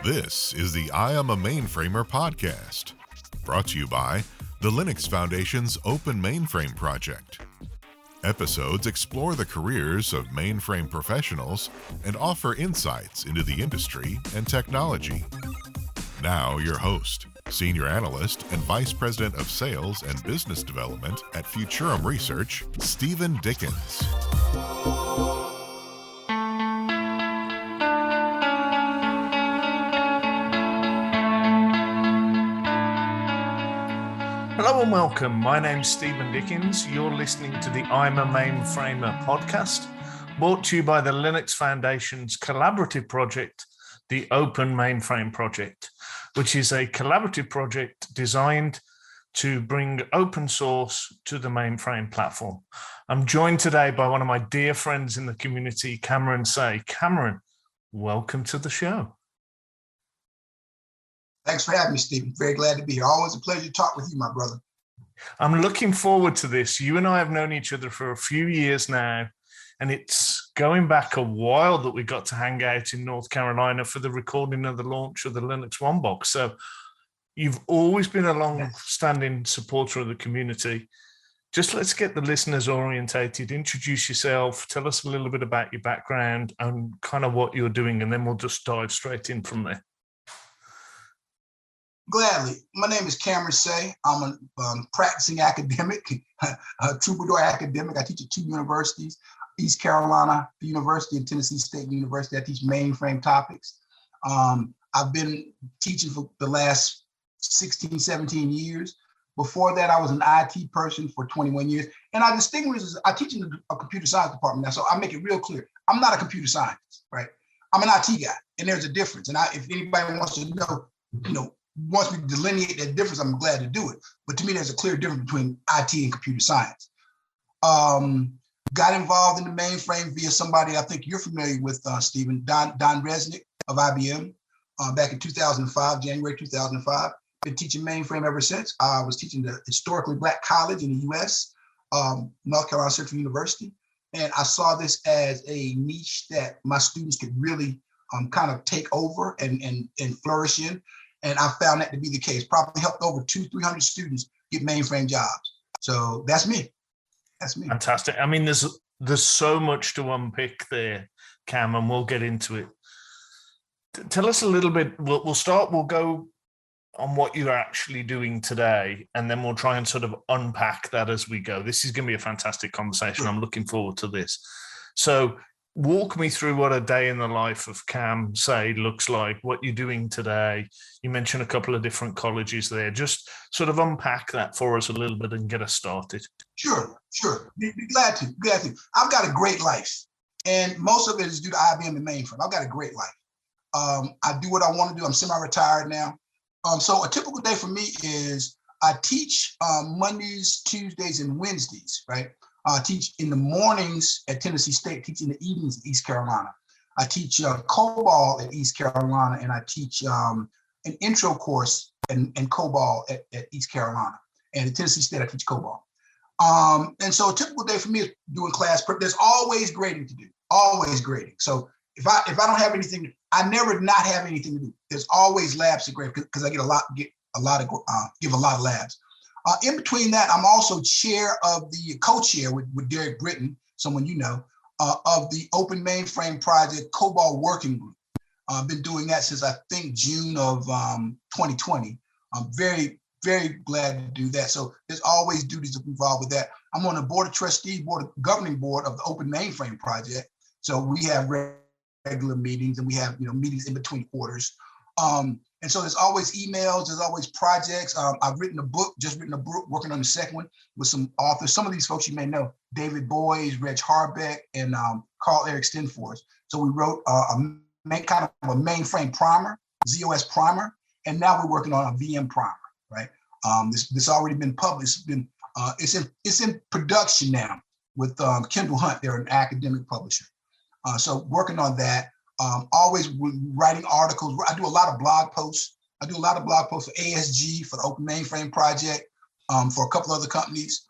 This is the I Am A Mainframer podcast, brought to you by the Linux Foundation's Open Mainframe project. Episodes explore the careers of mainframe professionals and offer insights into the industry and technology. Now, your host, Senior Analyst and Vice President of Sales and Business Development at Futurum Research, Steven Dickens. Hello and welcome. My name's Steven Dickens. You're listening to the I'm A Mainframer podcast, brought to you by the Linux Foundation's collaborative project, the Open Mainframe project, which is a collaborative project designed to bring open source to the mainframe platform. I'm joined today by one of my dear friends in the community, Cameron Seay. Cameron, welcome to the show. Thanks for having me, Stephen. Very glad to be here. Always a pleasure to talk with you, my brother. I'm looking forward to this. You and I have known each other for a few years now, and it's going back a while that we got to hang out in North Carolina for the recording of the launch of the Linux One box. So you've always been a long-standing supporter of the community. Just let's get the listeners orientated. Introduce yourself. Tell us a little bit about your background and kind of what you're doing, and then we'll just dive straight in from there. Gladly. My name is Cameron Seay. I'm a practicing academic, a troubadour academic. I teach at two universities, East Carolina University and Tennessee State University. I teach mainframe topics. I've been teaching for the last 16, 17 years. Before that, I was an IT person for 21 years. And I distinguish as I teach in a computer science department now, so I make it real clear. I'm not a computer scientist, right? I'm an IT guy, and there's a difference. And if anybody wants to know, wants me to delineate that difference, I'm glad to do it. But to me, there's a clear difference between IT and computer science. Got involved in the mainframe via somebody I think you're familiar with, Stephen, Don Resnick of IBM, back in 2005, January 2005. Been teaching mainframe ever since. I was teaching the historically Black college in the US, North Carolina Central University. And I saw this as a niche that my students could really kind of take over and flourish in. And I found that to be the case. Probably helped over 200-300 students get mainframe jobs. So that's me. That's me. Fantastic. I mean, there's so much to unpick there, Cam, and we'll get into it. Tell us a little bit. We'll go on what you're actually doing today, and then we'll try and sort of unpack that as we go. This is going to be a fantastic conversation. Sure. I'm looking forward to this. So walk me through what a day in the life of Cam Seay looks like, what you're doing today. You mentioned a couple of different colleges there. Just sort of unpack that for us a little bit and get us started. Sure. Be glad to. I've got a great life, and most of it is due to IBM and mainframe. I've got a great life. I do what I want to do. I'm semi-retired now. So a typical day for me is I teach Mondays, Tuesdays, and Wednesdays, right? I teach in the mornings at Tennessee State, teach in the evenings at East Carolina. I teach COBOL at East Carolina, and I teach an intro course in COBOL at East Carolina. And at Tennessee State, I teach COBOL. And so a typical day for me is doing class prep. There's always grading to do, always grading. So if I don't have anything, I never not have anything to do. There's always labs to grade because I give a lot of labs. In between that, I'm also co-chair with Derek Britton, someone you know, of the Open Mainframe Project COBOL Working Group. I've been doing that since I think June of 2020. I'm very, very glad to do that. So there's always duties involved with that. I'm on the board of trustees, governing board of the Open Mainframe Project. So we have regular meetings, and we have meetings in between quarters. And so there's always emails, there's always projects. I've just written a book, working on the second one with some authors. Some of these folks you may know, David Boies, Reg Harbeck, and Carl Eric Stenfors. So we wrote kind of a mainframe primer, ZOS primer, and now we're working on a VM primer, right? This already been published. It's in production now with Kendall Hunt. They're an academic publisher. So working on that. Always writing articles. I do a lot of blog posts. for ASG, for the Open Mainframe Project, for a couple other companies.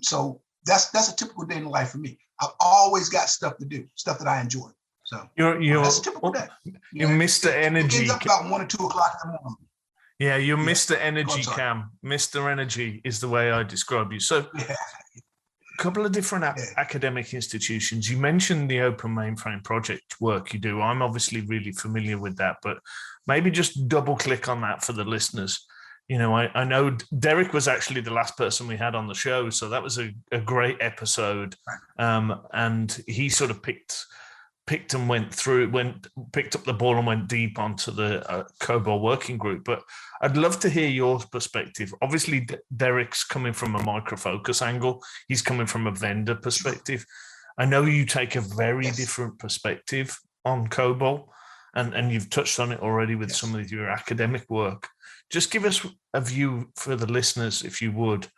So that's a typical day in life for me. I've always got stuff to do, stuff that I enjoy. So you're that's a typical day. You're Mr. Energy. It ends up about 1 or 2 o'clock in the morning. Yeah, you're Mr. Energy, Cam. Mr. Energy is the way I describe you. So, a couple of different academic institutions. You mentioned the Open Mainframe project work you do. I'm obviously really familiar with that, but maybe just double click on that for the listeners. You know, I know Derek was actually the last person we had on the show, so that was a great episode. And he sort of picked and picked up the ball and went deep onto the COBOL working group. But I'd love to hear your perspective. Obviously, Derek's coming from a Micro Focus angle. He's coming from a vendor perspective. I know you take a very different perspective on COBOL, and you've touched on it already with some of your academic work. Just give us a view for the listeners, if you would,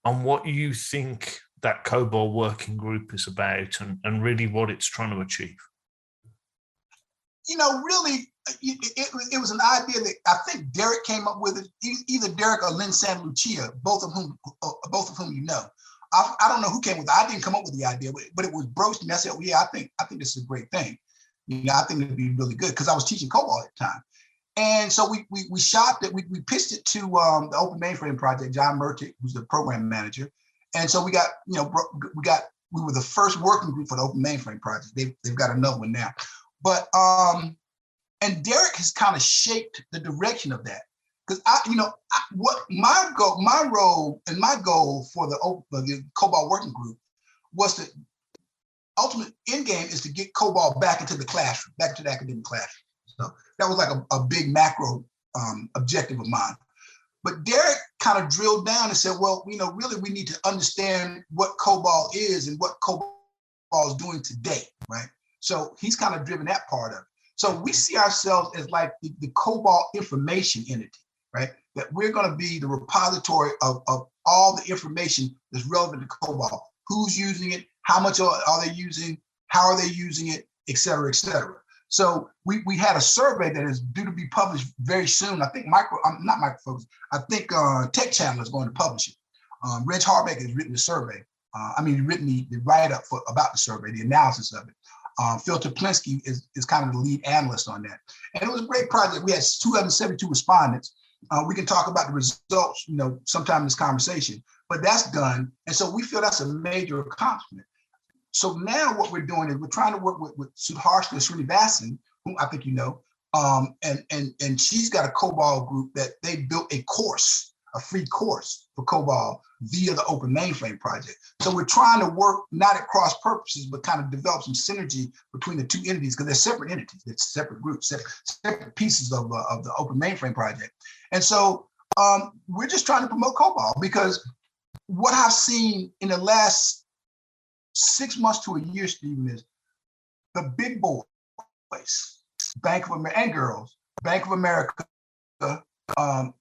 on what you think that COBOL working group is about and really what it's trying to achieve. You know, really, it was an idea that I think Derek came up with it. Either Derek or Lynn San Lucia, both of whom you know. I don't know who came with it. I didn't come up with the idea, but it was broached, and I said, well, yeah, I think this is a great thing. You know, I think it'd be really good because I was teaching COBOL at the time. And so we shot it, we pitched it to the Open Mainframe project, John Murtick, who's the program manager. And so we were the first working group for the Open Mainframe project. They've got another one now. But and Derek has kind of shaped the direction of that. Because what my role and my goal for the COBOL working group was to ultimate end game is to get COBOL back into the classroom, back into the academic classroom. So that was like a big macro objective of mine. But Derek kind of drilled down and said, well, really we need to understand what COBOL is and what COBOL is doing today, right? So he's kind of driven that part of it. So we see ourselves as like the COBOL information entity, right? That we're going to be the repository of all the information that's relevant to COBOL. Who's using it? How much are they using? How are they using it? Et cetera, et cetera. So we had a survey that is due to be published very soon. I think not Micro Focus. I think Tech Channel is going to publish it. Reg Harbeck has written the survey. Written the write-up about the survey, the analysis of it. Phil Toplinski is kind of the lead analyst on that. And it was a great project. We had 272 respondents. We can talk about the results, sometime in this conversation, but that's done. And so we feel that's a major accomplishment. So now what we're doing is we're trying to work with Sudharshna Srinivasan, whom I think you know, and she's got a COBOL group that they built a course, a free course for COBOL via the Open Mainframe project. So we're trying to work not at cross purposes, but kind of develop some synergy between the two entities because they're separate entities, they're separate groups, separate pieces of the Open Mainframe project. And so we're just trying to promote COBOL because what I've seen in the last 6 months to a year, Steven, is the big boys, Bank of America and girls, Bank of America,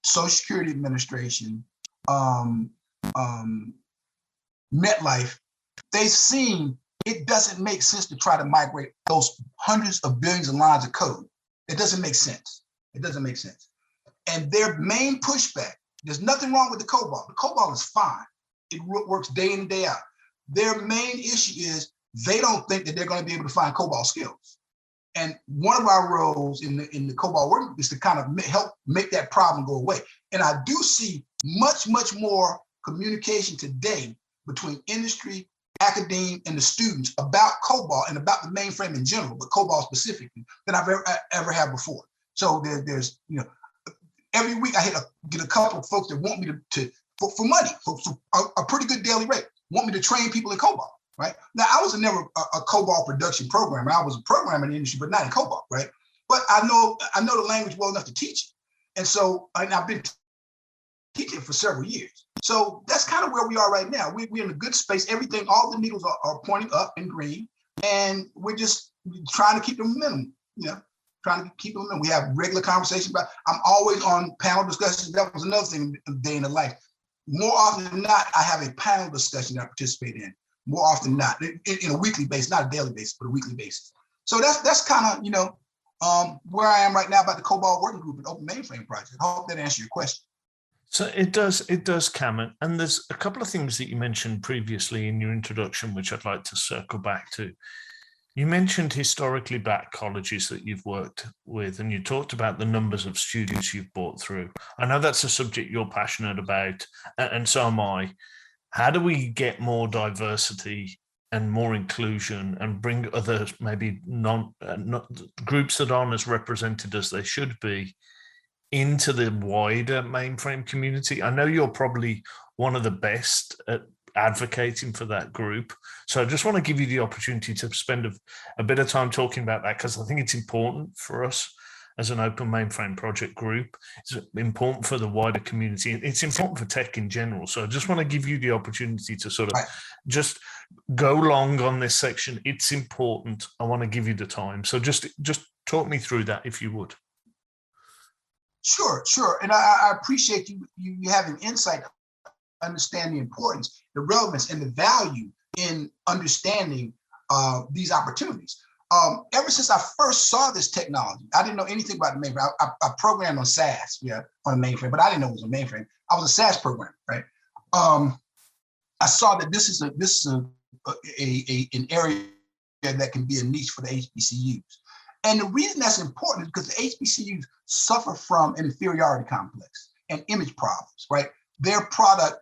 Social Security Administration, MetLife, they've seen it doesn't make sense to try to migrate those hundreds of billions of lines of code. It doesn't make sense. It doesn't make sense. And their main pushback, there's nothing wrong with the COBOL. The COBOL is fine. It works day in and day out. Their main issue is they don't think that they're going to be able to find COBOL skills. And one of our roles in the COBOL work is to kind of help make that problem go away. And I do see much, much more communication today between industry, academia, and the students about COBOL and about the mainframe in general, but COBOL specifically, than I've ever had before. So there's every week I get a couple of folks that want me to for money, for a pretty good daily rate, want me to train people in COBOL, right? Now, I was never a COBOL production programmer. I was a programmer in the industry, but not in COBOL, right? But I know the language well enough to teach it. And so I've been teaching for several years. So that's kind of where we are right now. We're in a good space. Everything, all the needles are pointing up in green, and we're just trying to keep the momentum, trying to keep the momentum. We have regular conversations about, I'm always on panel discussions. That was another thing, a day in the life. More often than not, I have a panel discussion that I participate in. More often than not, in a weekly basis, not a daily basis, but a weekly basis. So that's kind of, where I am right now about the COBOL working group and Open Mainframe project. I hope that answers your question. So it does, Cam. And there's a couple of things that you mentioned previously in your introduction, which I'd like to circle back to. You mentioned historically back colleges that you've worked with, and you talked about the numbers of students you've brought through. I know that's a subject you're passionate about, and so am I. How do we get more diversity and more inclusion and bring other maybe not groups that aren't as represented as they should be into the wider mainframe community? I know you're probably one of the best at advocating for that group. So I just want to give you the opportunity to spend a bit of time talking about that, because I think it's important for us as an open mainframe project group. It's important for the wider community. It's important for tech in general. So I just want to give you the opportunity to sort of just go long on this section. It's important. I want to give you the time. So just talk me through that, if you would. Sure. And I appreciate you having insight, understand the importance, the relevance, and the value in understanding these opportunities. Ever since I first saw this technology, I didn't know anything about the mainframe. I programmed on SAS, on a mainframe, but I didn't know it was a mainframe. I was a SAS programmer, right? I saw that this is an area that can be a niche for the HBCUs. And the reason that's important is because the HBCUs suffer from an inferiority complex and image problems, right? Their product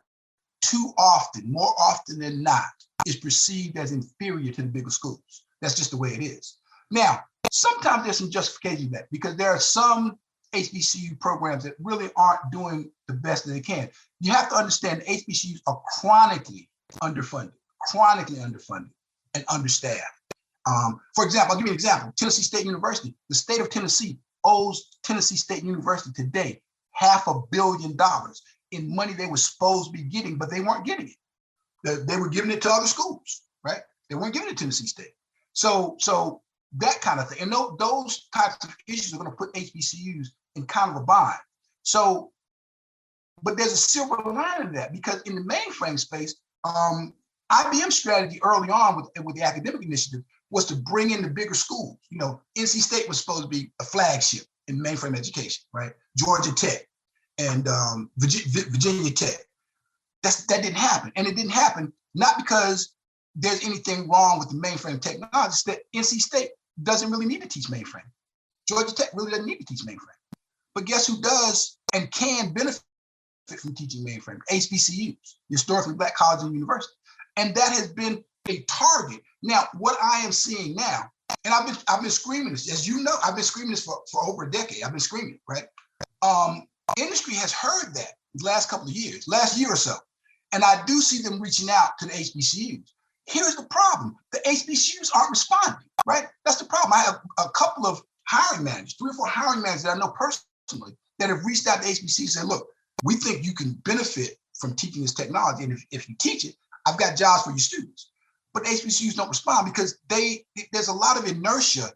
too often, more often than not, is perceived as inferior to the bigger schools. That's just the way it is. Now, sometimes there's some justification for that, because there are some HBCU programs that really aren't doing the best that they can. You have to understand the HBCUs are chronically underfunded and understaffed. For example, I'll give you an example. Tennessee State University. The state of Tennessee owes Tennessee State University today $500 million in money they were supposed to be getting, but they weren't getting it. They were giving it to other schools, right? They weren't giving it to Tennessee State. So that kind of thing. And those types of issues are going to put HBCUs in kind of a bind. So, but there's a silver lining to that, because in the mainframe space, IBM's strategy early on with the academic initiative was to bring in the bigger schools. NC State was supposed to be a flagship in mainframe education, right? Georgia Tech and Virginia Tech. That didn't happen. And it didn't happen not because there's anything wrong with the mainframe technology. It's that NC State doesn't really need to teach mainframe. Georgia Tech really doesn't need to teach mainframe. But guess who does and can benefit from teaching mainframe? HBCUs, historically Black colleges and universities. And that has been a target. Now, what I am seeing now, and I've been screaming this, as you know, I've been screaming this for over a decade. I've been screaming, right? Industry has heard that the last couple of years, last year or so. And I do see them reaching out to the HBCUs. Here's the problem. The HBCUs aren't responding, right? That's the problem. I have a couple of hiring managers, 3 or 4 hiring managers that I know personally that have reached out to HBCUs and said, look, we think you can benefit from teaching this technology. And if you teach it, I've got jobs for your students. But HBCUs don't respond because there's a lot of inertia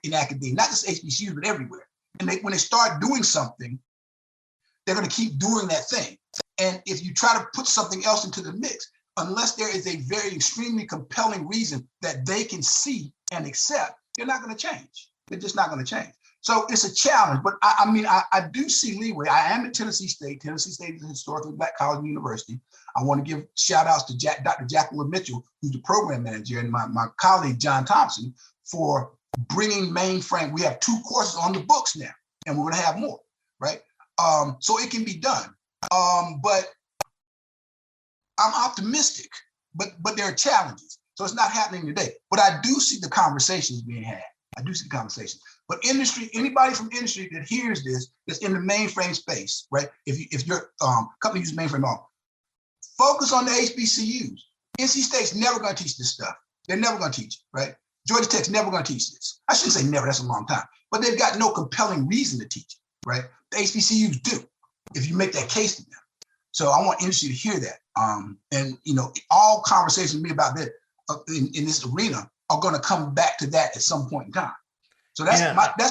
in academia, not just HBCUs, but everywhere. And when they start doing something, they're going to keep doing that thing. And if you try to put something else into the mix, unless there is a very extremely compelling reason that they can see and accept, they're not going to change. They're just not going to change. So it's a challenge, but I do see leeway. I am at Tennessee State. Tennessee State is a historically Black college and university. I want to give shout outs to Dr. Jacqueline Mitchell, who's the program manager, and my colleague, John Thompson, for bringing mainframe. We have 2 courses on the books now, and we're going to have more, right? So it can be done. But I'm optimistic, but there are challenges. So it's not happening today. But I do see the conversations being had. I do see the conversations. But industry, anybody from industry that hears this, that's in the mainframe space, right? If your company uses mainframe, focus on the HBCUs. NC State's never going to teach this stuff. They're never going to teach it, right? Georgia Tech's never going to teach this. I shouldn't say never, that's a long time. But they've got no compelling reason to teach it, right? The HBCUs do, if you make that case to them. So I want industry to hear that. And all conversations with me about that in this arena are going to come back to that at some point in time. So that's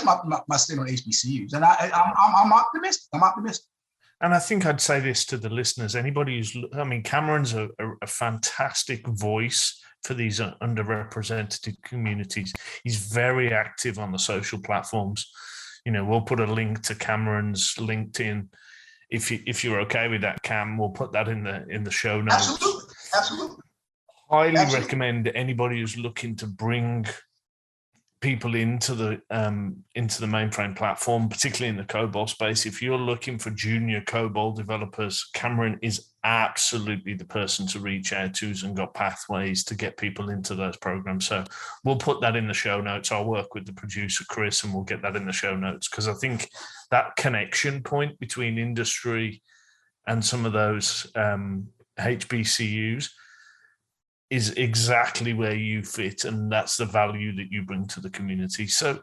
my stand on HBCUs, and I'm optimistic. I'm optimistic. And I think I'd say this to the listeners: anybody Cameron's a fantastic voice for these underrepresented communities. He's very active on the social platforms. We'll put a link to Cameron's LinkedIn. If you're okay with that, Cam, we'll put that in the show notes. Absolutely. Highly recommend anybody who's looking to bring people into the mainframe platform, particularly in the COBOL space. If you're looking for junior COBOL developers, Cameron is absolutely the person to reach out to and got pathways to get people into those programs. So we'll put that in the show notes. I'll work with the producer, Chris, and we'll get that in the show notes, because I think that connection point between industry and some of those HBCUs is exactly where you fit, and that's the value that you bring to the community. So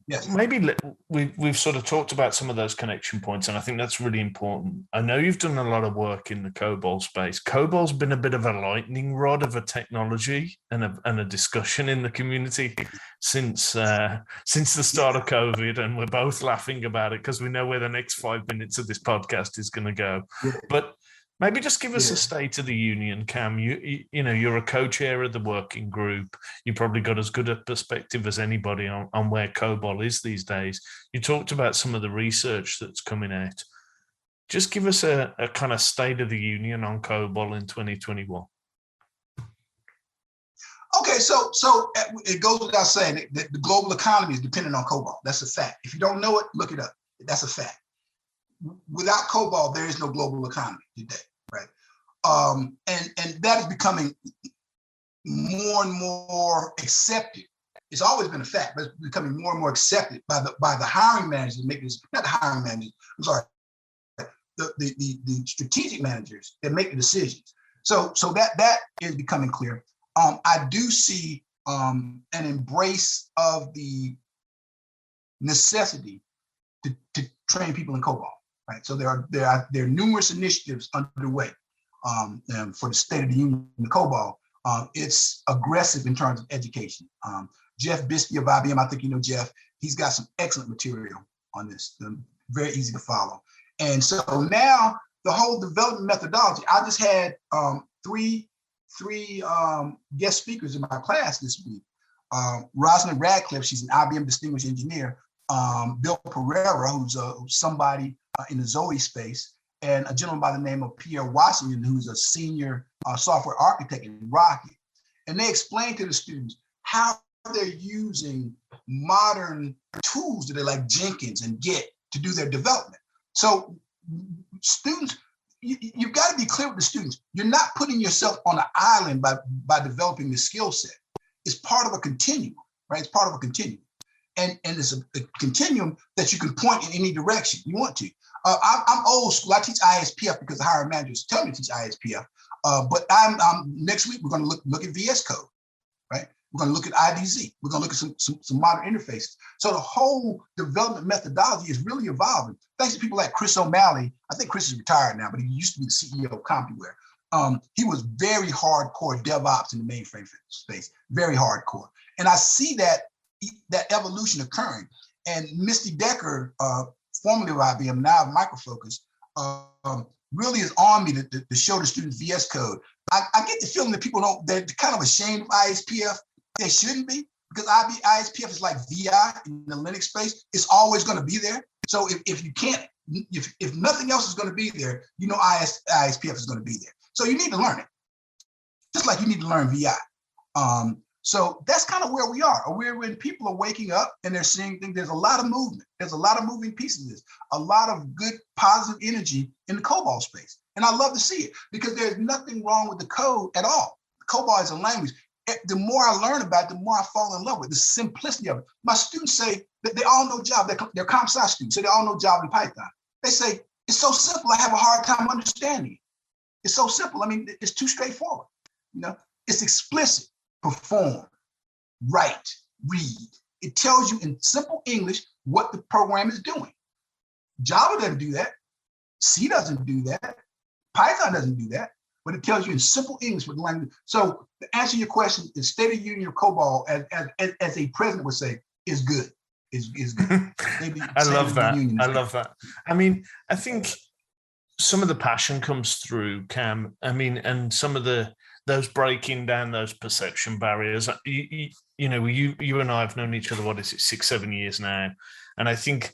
yes, maybe we've sort of talked about some of those connection points, and I think that's really important. I know you've done a lot of work in the COBOL space. COBOL's been a bit of a lightning rod of a technology and a discussion in the community since the start of COVID, and we're both laughing about it because we know where the next 5 minutes of this podcast is going to go. Yeah. But maybe just give us a state of the union, Cam. You know, you're a co-chair of the working group. You probably got as good a perspective as anybody on where COBOL is these days. You talked about some of the research that's coming out. Just give us a kind of state of the union on COBOL in 2021. Okay, so it goes without saying that the global economy is dependent on COBOL. That's a fact. If you don't know it, look it up. That's a fact. Without COBOL, there is no global economy today. Right. And that is becoming more and more accepted. It's always been a fact, but it's becoming more and more accepted by the hiring managers making this, not the hiring managers, I'm sorry, the strategic managers that make the decisions. So that is becoming clear. I do see an embrace of the necessity to train people in COBOL. Right. So there are numerous initiatives underway for the State of the Union in the COBOL. It's aggressive in terms of education. Jeff Bisbee of IBM, I think you know Jeff, he's got some excellent material on this, very easy to follow. And so now the whole development methodology, I just had three guest speakers in my class this week. Rosalind Radcliffe, she's an IBM Distinguished Engineer. Bill Pereira, who's somebody in the Zoe space, and a gentleman by the name of Pierre Washington, who's a senior software architect in Rocket. And they explained to the students how they're using modern tools that are like Jenkins and Git to do their development. So students, you've got to be clear with the students. You're not putting yourself on an island by developing the skill set. It's part of a continuum, right? It's part of a continuum. And it's a continuum that you can point in any direction you want to. I'm old school. I teach ISPF because the hiring managers tell me to teach ISPF. But next week, we're going to look at VS Code, right? We're going to look at IDZ. We're going to look at some modern interfaces. So the whole development methodology is really evolving. Thanks to people like Chris O'Malley. I think Chris is retired now, but he used to be the CEO of CompuWare. He was very hardcore DevOps in the mainframe space, very hardcore. And I see that evolution occurring. And Misty Decker, formerly of IBM, now of Micro Focus, really is on me to show the students VS Code. I get the feeling that people they're kind of ashamed of ISPF. They shouldn't be, because ISPF is like VI in the Linux space. It's always going to be there. So if you can't, if nothing else is going to be there, you know ISPF is going to be there. So you need to learn it, just like you need to learn VI. So that's kind of where we are. When people are waking up and they're seeing things, there's a lot of movement. There's a lot of moving pieces of this, a lot of good positive energy in the COBOL space. And I love to see it because there's nothing wrong with the code at all. COBOL is a language. The more I learn about it, the more I fall in love with the simplicity of it. My students say that they all know Java. They're comp sci students, so they all know Java and Python. They say, it's so simple, I have a hard time understanding it. It's so simple. I mean, it's too straightforward. You know, it's explicit. Perform, write, read. It tells you in simple English what the program is doing. Java doesn't do that. C doesn't do that. Python doesn't do that, but it tells you in simple English what the language. So to answer your question, the State of the Union of COBOL, as a president would say, is good. Is good. I love that. I love that. I mean, I think some of the passion comes through, Cam. I mean, and some of those breaking down those perception barriers. You know, you and I have known each other, what is it, 6-7 years now, and I think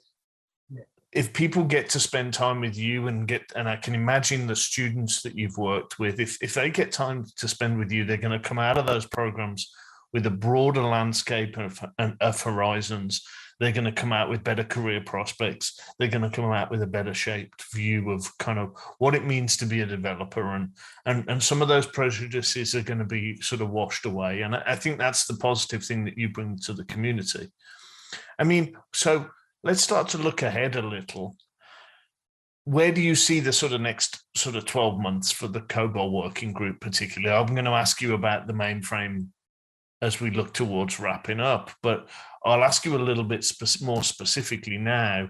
if people get to spend time with you and I can imagine the students that you've worked with, if they get time to spend with you, they're going to come out of those programs with a broader landscape of horizons. They're going to come out with better career prospects. They're going to come out with a better shaped view of kind of what it means to be a developer. And some of those prejudices are going to be sort of washed away. And I think that's the positive thing that you bring to the community. I mean, so let's start to look ahead a little. Where do you see the sort of next sort of 12 months for the COBOL working group particularly? I'm going to ask you about the mainframe as we look towards wrapping up, but I'll ask you a little bit more specifically now.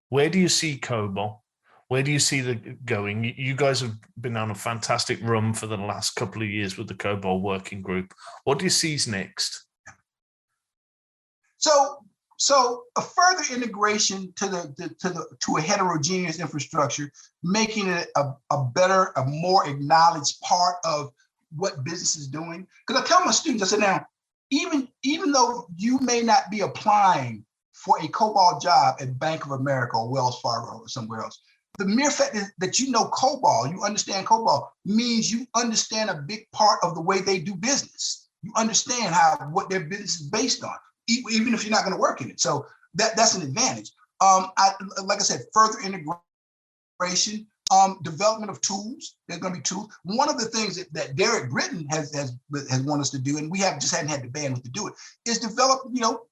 Where do you see COBOL? Where do you see the going? You guys have been on a fantastic run for the last couple of years with the COBOL working group. What do you see is next? So a further integration to a heterogeneous infrastructure, making it a better, a more acknowledged part of what business is doing. Because I tell my students, I said, now, even though you may not be applying for a COBOL job at Bank of America or Wells Fargo or somewhere else, the mere fact that you know COBOL, you understand COBOL, means you understand a big part of the way they do business. You understand what their business is based on, even if you're not going to work in it. So that's an advantage. Like I said, further integration, development of tools. There's going to be tools. One of the things that Derek Britton has wanted us to do, and we just hadn't had the bandwidth to do it, is develop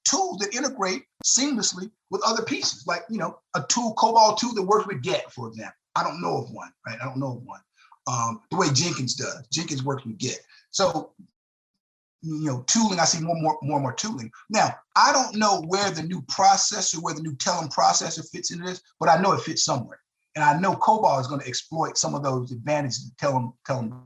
tools that integrate seamlessly with other pieces, like a COBOL tool that works with Get, for example. I don't know of one, right? I don't know of one. The way Jenkins does. Jenkins works with Get. So tooling, I see more and more tooling. Now, I don't know where the new processor, where the new Telum processor fits into this, but I know it fits somewhere. And I know COBOL is going to exploit some of those advantages that Telum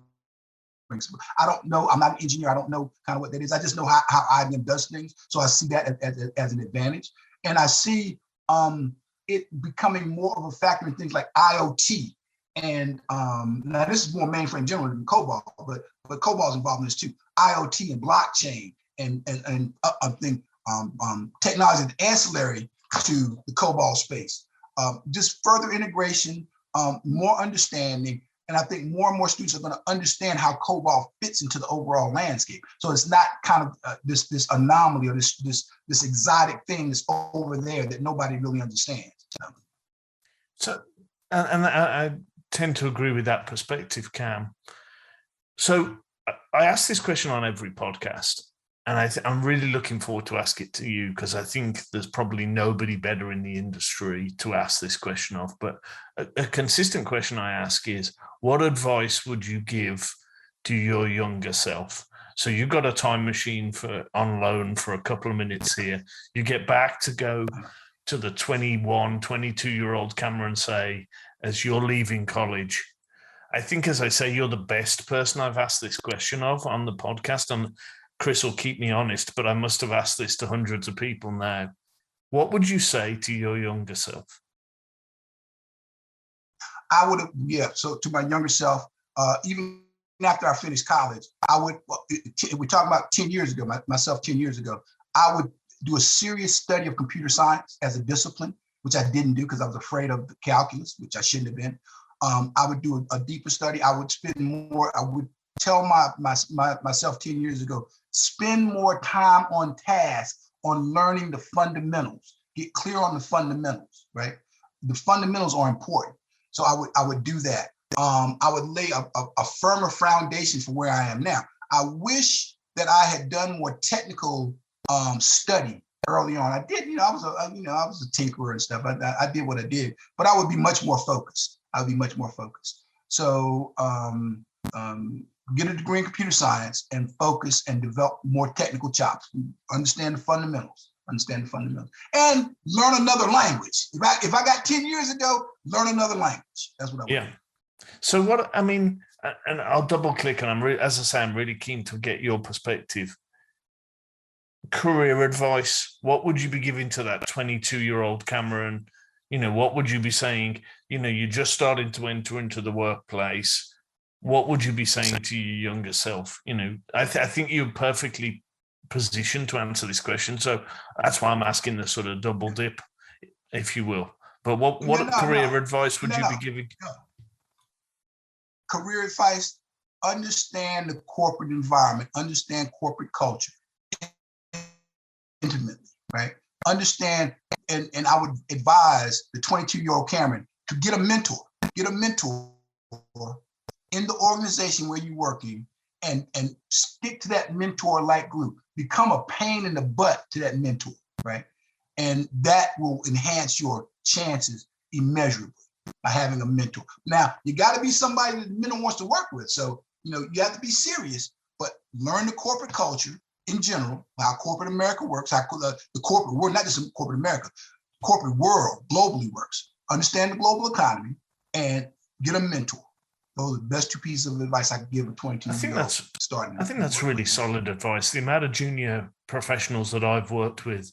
brings. I don't know. I'm not an engineer. I don't know kind of what that is. I just know how IBM does things. So I see that as an advantage. And I see it becoming more of a factor in things like IoT. And now this is more mainframe general than COBOL, but COBOL is involved in this too. IoT and blockchain and technology that's ancillary to the COBOL space. Just further integration, more understanding, and I think more and more students are going to understand how COBOL fits into the overall landscape. So it's not kind of this anomaly or this exotic thing that's over there that nobody really understands. So, and I tend to agree with that perspective, Cam. So I ask this question on every podcast, and I'm really looking forward to ask it to you because I think there's probably nobody better in the industry to ask this question of. But a consistent question I ask is, what advice would you give to your younger self? So you've got a time machine on loan for a couple of minutes here. You get back to go to the 21, 22-year-old Cameron Seay as you're leaving college. I think, as I say, you're the best person I've asked this question of on the podcast, and Chris will keep me honest, but I must have asked this to hundreds of people now. What would you say to your younger self? I would have, so to my younger self, even after I finished college, we're talking about 10 years ago, myself 10 years ago, I would do a serious study of computer science as a discipline, which I didn't do because I was afraid of the calculus, which I shouldn't have been. I would do a deeper study. I would spend more. I would tell myself 10 years ago, spend more time on task on learning the fundamentals. Get clear on the fundamentals, right? The fundamentals are important. So I would do that. I would lay a firmer foundation for where I am now. I wish that I had done more technical study early on. I did, I was a tinkerer and stuff. I did what I did, but I would be much more focused. So get a degree in computer science and focus and develop more technical chops. Understand the fundamentals, and learn another language. If I got 10 years ago, learn another language. That's what I would do. So what, I mean, and I'll double click, and as I say, I'm really keen to get your perspective. Career advice, what would you be giving to that 22-year-old Cameron? What would you be saying? You're just starting to enter into the workplace. What would you be saying to your younger self? I think you're perfectly positioned to answer this question. So that's why I'm asking the sort of double dip, if you will. But what career advice would you be giving? Career advice, understand the corporate environment, understand corporate culture. intimately, right? Understand, and I would advise the 22-year-old Cameron to get a mentor. Get a mentor in the organization where you're working, and stick to that mentor-like group. Become a pain in the butt to that mentor, right? And that will enhance your chances immeasurably by having a mentor. Now, you got to be somebody that the mentor wants to work with. So, you have to be serious, but learn the corporate culture in general, how corporate America works, how the corporate world, not just corporate America, corporate world globally works. Understand the global economy and get a mentor. Those are the best 2 pieces of advice I could give a 22-year-old starting. I think that's really solid advice. The amount of junior professionals that I've worked with,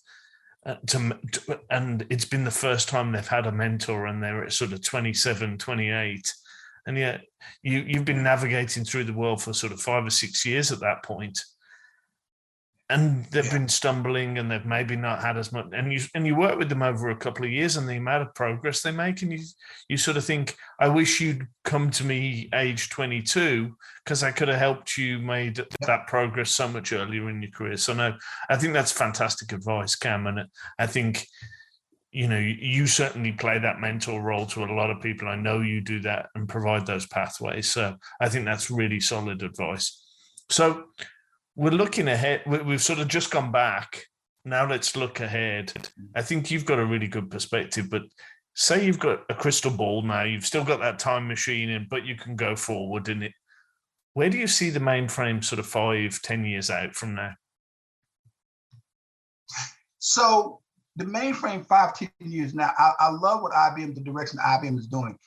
and it's been the first time they've had a mentor, and they're at sort of 27, 28. And yet you've been navigating through the world for sort of 5 or 6 years at that point. And they've been stumbling, and they've maybe not had as much. And you work with them over a couple of years, and the amount of progress they make, and you sort of think, I wish you'd come to me age 22, because I could have helped you made that progress so much earlier in your career. So no, I think that's fantastic advice, Cam. And I think, you certainly play that mentor role to a lot of people. I know you do that and provide those pathways. So I think that's really solid advice. So we're looking ahead. We've sort of just gone back. Now let's look ahead. I think you've got a really good perspective, but say you've got a crystal ball now, you've still got that time machine, but you can go forward in it. Where do you see the mainframe sort of 5-10 years out from now? So the mainframe 5-10 years now, I love what IBM, the direction IBM is doing.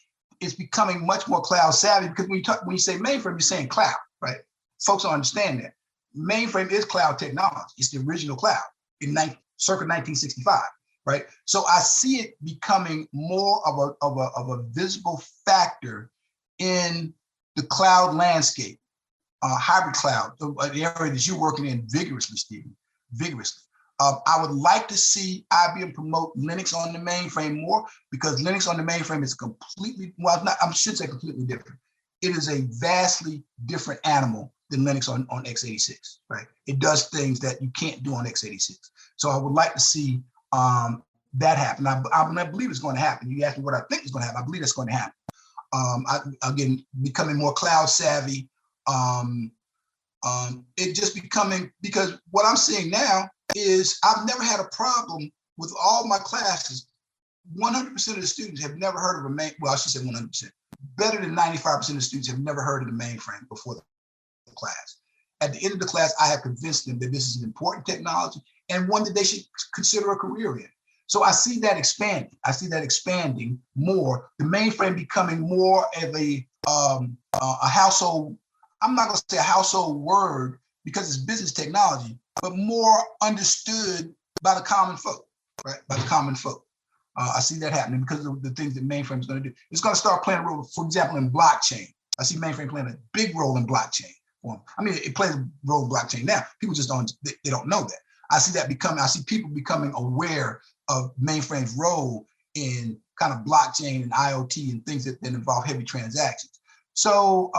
It's becoming much more cloud savvy, because when you say mainframe, you're saying cloud, right? Folks don't understand that. Mainframe is cloud technology. It's the original cloud in circa 1965, right? So I see it becoming more of a visible factor in the cloud landscape, hybrid cloud, the area that you're working in vigorously, Steven, vigorously. I would like to see IBM promote Linux on the mainframe more, because Linux on the mainframe is completely, I shouldn't say completely different. It is a vastly different animal than Linux on x86, right? It does things that you can't do on x86. So I would like to see that happen. I believe it's going to happen. You asked me what I think is going to happen. I believe it's going to happen. Again, becoming more cloud savvy. It just becoming, because what I'm seeing now is I've never had a problem with all my classes. 100% of the students have never heard of I should say 100%. Better than 95% of the students have never heard of the mainframe before the class. At the end of the class, I have convinced them that this is an important technology and one that they should consider a career in. So I see that expanding. I see that expanding more. The mainframe becoming more of a household. I'm not going to say a household word because it's business technology, but more understood by the common folk, right? By the common folk. I see that happening because of the things that mainframe is going to do. It's going to start playing a role, for example, in blockchain. I see mainframe playing a big role in blockchain. I mean, it plays a role in blockchain now. People just they don't know that. I see people becoming aware of mainframe's role in kind of blockchain and IoT and things that involve heavy transactions. So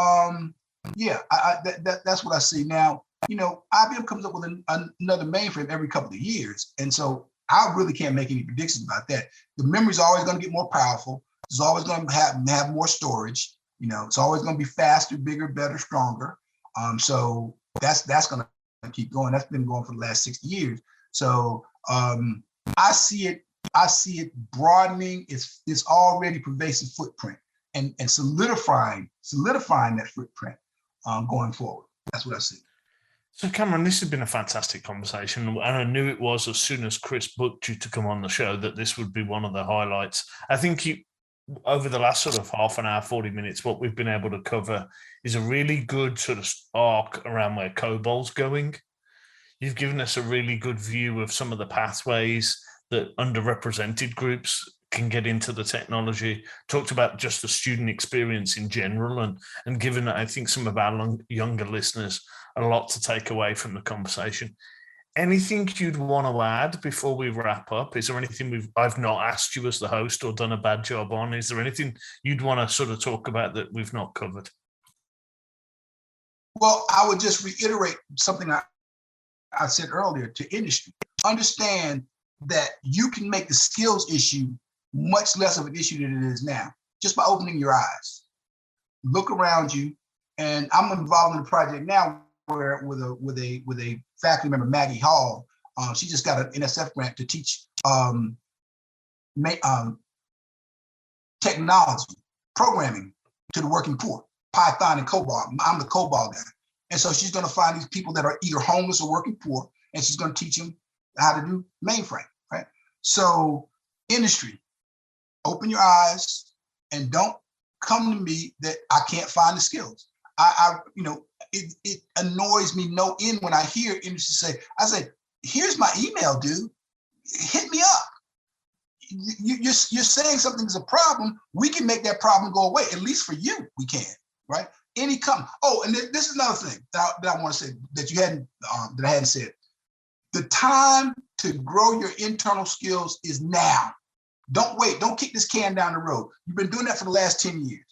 that's what I see now. IBM comes up with another mainframe every couple of years, and so I really can't make any predictions about that. The memory is always going to get more powerful. It's always going to have more storage. It's always going to be faster, bigger, better, stronger. So that's going to keep going. That's been going for the last 60 years. So I see it broadening its already pervasive footprint and solidifying that footprint going forward. That's what I see. So Cameron, this has been a fantastic conversation, and I knew it was as soon as Chris booked you to come on the show that this would be one of the highlights. I think over the last sort of half an hour, 40 minutes, what we've been able to cover is a really good sort of arc around where COBOL's going. You've given us a really good view of some of the pathways that underrepresented groups can get into the technology, talked about just the student experience in general, and given, I think, some of our younger listeners a lot to take away from the conversation. Anything you'd want to add before we wrap up? Is there anything I've not asked you as the host or done a bad job on? Is there anything you'd want to sort of talk about that we've not covered? Well, I would just reiterate something I said earlier to industry. understand that you can make the skills issue much less of an issue than it is now, just by opening your eyes. Look around you, and I'm involved in a project now where with a faculty member, Maggie Hall. She just got an NSF grant to teach technology, programming to the working poor, Python and COBOL. I'm the COBOL guy. And so she's going to find these people that are either homeless or working poor, and she's going to teach them how to do mainframe, right? So industry, open your eyes and don't come to me that I can't find the skills. It annoys me no end when I hear industry say, here's my email, dude, hit me up. You're saying something is a problem. We can make that problem go away. At least for you, we can, right? Any company. Oh, and this is another thing that I want to say that I hadn't said. The time to grow your internal skills is now. Don't wait. Don't kick this can down the road. You've been doing that for the last 10 years.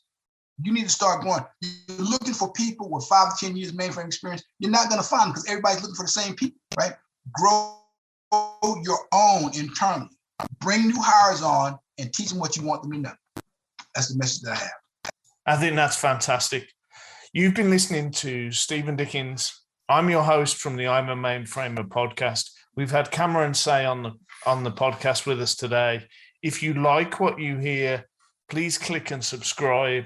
You need to start going. You're looking for people with 5 to 10 years mainframe experience. You're not going to find them because everybody's looking for the same people, right? Grow your own internally. Bring new hires on and teach them what you want them to know. That's the message that I have. I think that's fantastic. You've been listening to Steven Dickens. I'm your host from the I'm A Mainframer podcast. We've had Cameron Seay on the podcast with us today. If you like what you hear, please click and subscribe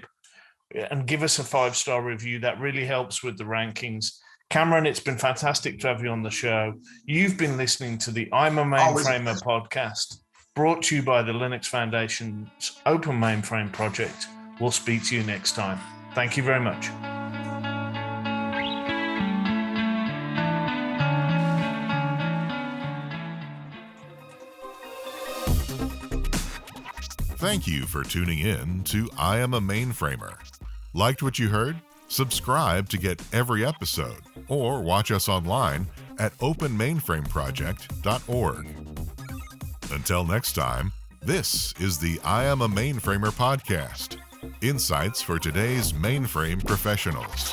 and give us a 5-star review. That really helps with the rankings. Cameron, it's been fantastic to have you on the show. You've been listening to the I'm A Mainframer podcast, brought to you by the Linux Foundation's Open Mainframe project. We'll speak to you next time. Thank you very much. Thank you for tuning in to I Am A Mainframer. Liked what you heard? Subscribe to get every episode, or watch us online at openmainframeproject.org. Until next time, this is the I Am A Mainframer podcast. Insights for today's mainframe professionals.